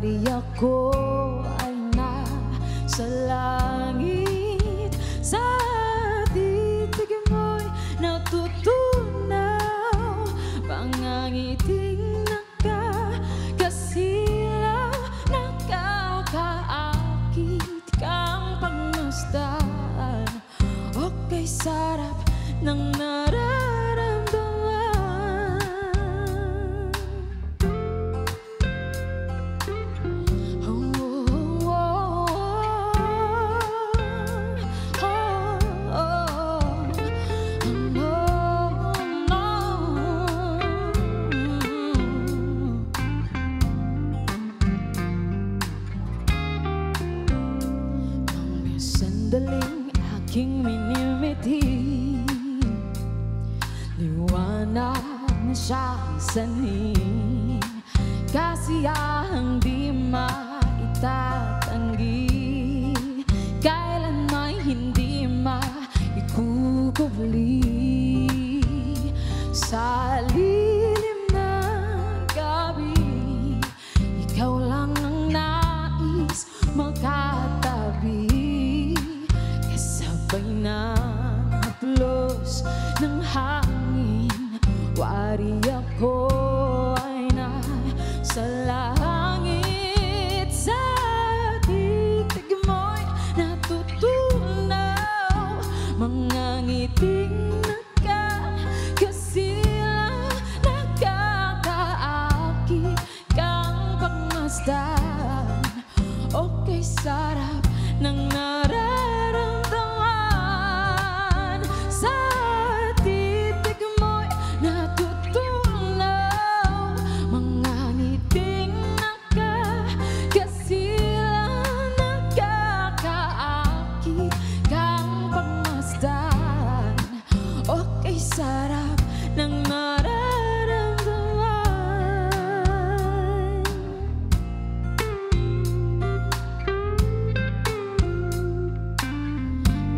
Wari ako ay nasa langit, sa titig mo'y natutunaw, pangangiting nakakasilaw, nakakaakit kang pagmasdan. Okay, sarap ng nararamdaman. Sandaling aking minimiti, liwanag na siyang sanhin, kasiyahang di maitatanggi, kailan may hindi maikukubli. Sa lilim ng gabi, ikaw lang ang nais magkatabi, kasabay ng haplos ng hangin. Wari ako ay nasa langit, sa titig mo'y natutunaw, mga ngiting nakakasilaw, nakakaakit kang pagmasdan. Okay, sarap ng nararamdaman, sa titig mo'y natutunaw, mga ngiting nakakasilaw, nakakaakit kang pagmasdan. Okay, sarap ng nararamdaman.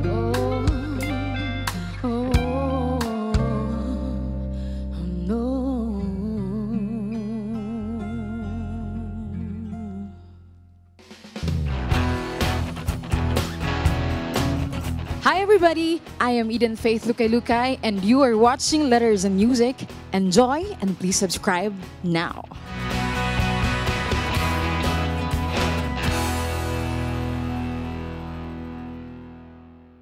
Oh, oh, oh, no. Hi everybody, I am Eden Faith Lukay and you are watching Letters and Music. Enjoy and please subscribe now.